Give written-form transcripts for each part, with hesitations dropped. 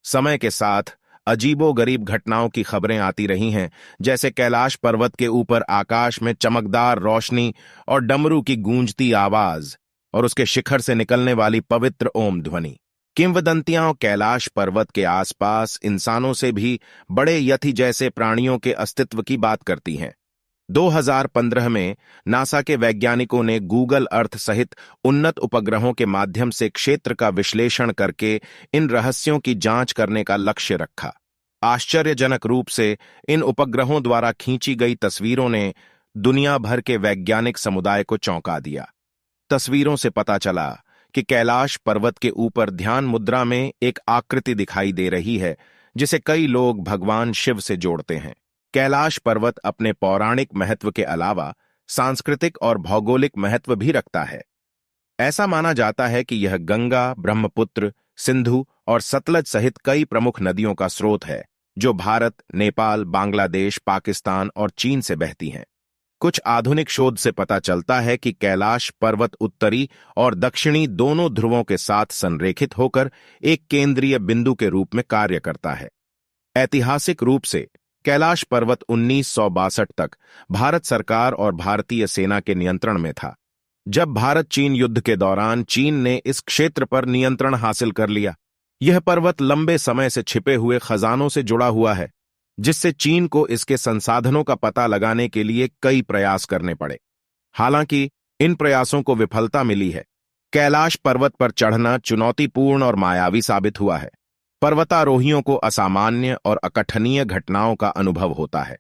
समय के साथ अजीबोगरीब घटनाओं की खबरें आती रही हैं, जैसे कैलाश पर्वत के ऊपर आकाश में चमकदार रोशनी और डमरू की गूंजती आवाज और उसके शिखर से निकलने वाली पवित्र ओम ध्वनि। किंवदंतियां कैलाश पर्वत के आसपास इंसानों से भी बड़े यति जैसे प्राणियों के अस्तित्व की बात करती हैं। 2015 में नासा के वैज्ञानिकों ने गूगल अर्थ सहित उन्नत उपग्रहों के माध्यम से क्षेत्र का विश्लेषण करके इन रहस्यों की जांच करने का लक्ष्य रखा। आश्चर्यजनक रूप से इन उपग्रहों द्वारा खींची गई तस्वीरों ने दुनिया भर के वैज्ञानिक समुदाय को चौंका दिया। तस्वीरों से पता चला कि कैलाश पर्वत के ऊपर ध्यान मुद्रा में एक आकृति दिखाई दे रही है, जिसे कई लोग भगवान शिव से जोड़ते हैं। कैलाश पर्वत अपने पौराणिक महत्व के अलावा सांस्कृतिक और भौगोलिक महत्व भी रखता है। ऐसा माना जाता है कि यह गंगा, ब्रह्मपुत्र, सिंधु और सतलज सहित कई प्रमुख नदियों का स्रोत है, जो भारत, नेपाल, बांग्लादेश, पाकिस्तान और चीन से बहती हैं। कुछ आधुनिक शोध से पता चलता है कि कैलाश पर्वत उत्तरी और दक्षिणी दोनों ध्रुवों के साथ संरेखित होकर एक केंद्रीय बिंदु के रूप में कार्य करता है। ऐतिहासिक रूप से कैलाश पर्वत 1962 तक भारत सरकार और भारतीय सेना के नियंत्रण में था। जब भारत चीन युद्ध के दौरान चीन ने इस क्षेत्र पर नियंत्रण हासिल कर लिया। यह पर्वत लंबे समय से छिपे हुए खजानों से जुड़ा हुआ है, जिससे चीन को इसके संसाधनों का पता लगाने के लिए कई प्रयास करने पड़े। हालांकि इन प्रयासों को विफलता मिली है। कैलाश पर्वत पर चढ़ना चुनौतीपूर्ण और मायावी साबित हुआ है। पर्वतारोहियों को असामान्य और अकथनीय घटनाओं का अनुभव होता है।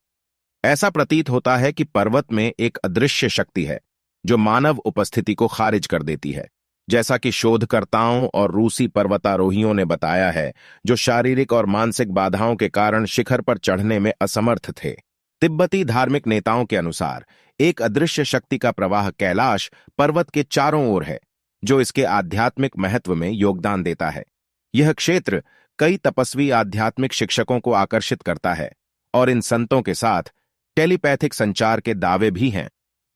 ऐसा प्रतीत होता है कि पर्वत में एक अदृश्य शक्ति है, जो मानव उपस्थिति को खारिज कर देती है, जैसा कि शोधकर्ताओं और रूसी पर्वतारोहियों ने बताया है, जो शारीरिक और मानसिक बाधाओं के कारण शिखर पर चढ़ने में असमर्थ थे। तिब्बती धार्मिक नेताओं के अनुसार एक अदृश्य शक्ति का प्रवाह कैलाश पर्वत के चारों ओर है, जो इसके आध्यात्मिक महत्व में योगदान देता है। यह क्षेत्र कई तपस्वी आध्यात्मिक शिक्षकों को आकर्षित करता है और इन संतों के साथ टेलीपैथिक संचार के दावे भी हैं।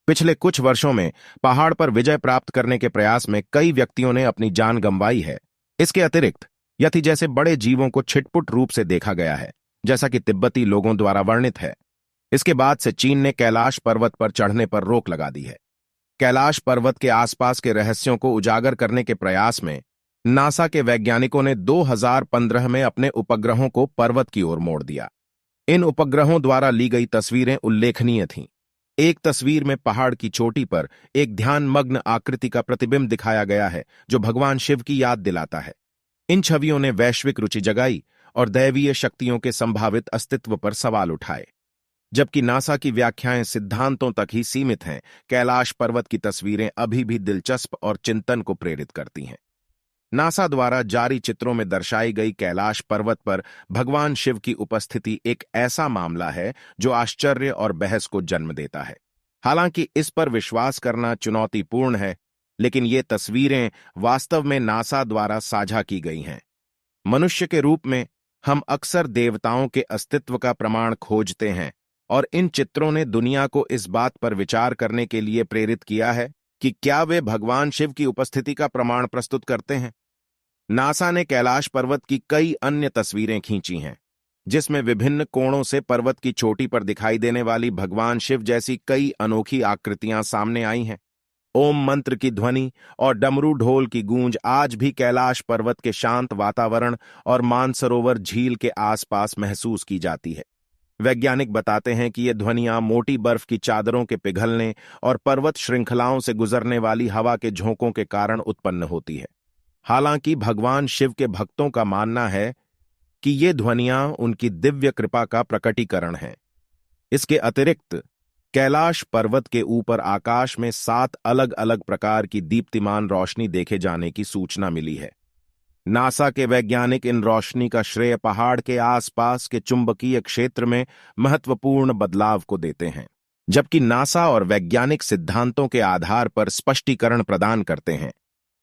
पिछले कुछ वर्षों में पहाड़ पर विजय प्राप्त करने के प्रयास में कई व्यक्तियों ने अपनी जान गंवाई है। इसके अतिरिक्त यति जैसे बड़े जीवों को छिटपुट रूप से देखा गया है, जैसा कि तिब्बती लोगों द्वारा वर्णित है। इसके बाद से चीन ने कैलाश पर्वत पर चढ़ने पर रोक लगा दी है। कैलाश पर्वत के आसपास के रहस्यों को उजागर करने के प्रयास में नासा के वैज्ञानिकों ने 2015 में अपने उपग्रहों को पर्वत की ओर मोड़ दिया। इन उपग्रहों द्वारा ली गई तस्वीरें उल्लेखनीय थीं। एक तस्वीर में पहाड़ की चोटी पर एक ध्यानमग्न आकृति का प्रतिबिंब दिखाया गया है, जो भगवान शिव की याद दिलाता है। इन छवियों ने वैश्विक रुचि जगाई और दैवीय शक्तियों के संभावित अस्तित्व पर सवाल उठाए। जबकि नासा की व्याख्याएं सिद्धांतों तक ही सीमित हैं, कैलाश पर्वत की तस्वीरें अभी भी दिलचस्प और चिंतन को प्रेरित करती हैं। नासा द्वारा जारी चित्रों में दर्शाई गई कैलाश पर्वत पर भगवान शिव की उपस्थिति एक ऐसा मामला है जो आश्चर्य और बहस को जन्म देता है। हालांकि इस पर विश्वास करना चुनौतीपूर्ण है, लेकिन ये तस्वीरें वास्तव में नासा द्वारा साझा की गई हैं। मनुष्य के रूप में हम अक्सर देवताओं के अस्तित्व का प्रमाण खोजते हैं, और इन चित्रों ने दुनिया को इस बात पर विचार करने के लिए प्रेरित किया है कि क्या वे भगवान शिव की उपस्थिति का प्रमाण प्रस्तुत करते हैं। नासा ने कैलाश पर्वत की कई अन्य तस्वीरें खींची हैं, जिसमें विभिन्न कोणों से पर्वत की चोटी पर दिखाई देने वाली भगवान शिव जैसी कई अनोखी आकृतियां सामने आई हैं। ओम मंत्र की ध्वनि और डमरू ढोल की गूंज आज भी कैलाश पर्वत के शांत वातावरण और मानसरोवर झील के आसपास महसूस की जाती है। वैज्ञानिक बताते हैं कि ये ध्वनियां मोटी बर्फ की चादरों के पिघलने और पर्वत श्रृंखलाओं से गुजरने वाली हवा के झोंकों के कारण उत्पन्न होती है। हालांकि भगवान शिव के भक्तों का मानना है कि ये ध्वनियां उनकी दिव्य कृपा का प्रकटीकरण हैं। इसके अतिरिक्त कैलाश पर्वत के ऊपर आकाश में 7 अलग अलग प्रकार की दीप्तिमान रोशनी देखे जाने की सूचना मिली है। नासा के वैज्ञानिक इन रोशनी का श्रेय पहाड़ के आसपास के चुंबकीय क्षेत्र में महत्वपूर्ण बदलाव को देते हैं, जबकि नासा और वैज्ञानिक सिद्धांतों के आधार पर स्पष्टीकरण प्रदान करते हैं।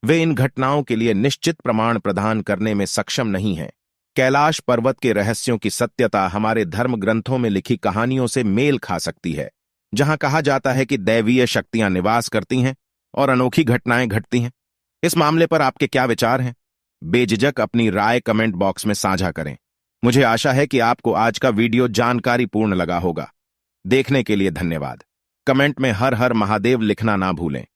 वे इन घटनाओं के लिए निश्चित प्रमाण प्रदान करने में सक्षम नहीं हैं। कैलाश पर्वत के रहस्यों की सत्यता हमारे धर्म ग्रंथों में लिखी कहानियों से मेल खा सकती है, जहां कहा जाता है कि दैवीय शक्तियां निवास करती हैं और अनोखी घटनाएं घटती हैं। इस मामले पर आपके क्या विचार हैं? बेझिझक अपनी राय कमेंट बॉक्स में साझा करें। मुझे आशा है कि आपको आज का वीडियो जानकारीपूर्ण लगा होगा। देखने के लिए धन्यवाद। कमेंट में हर हर महादेव लिखना ना भूलें।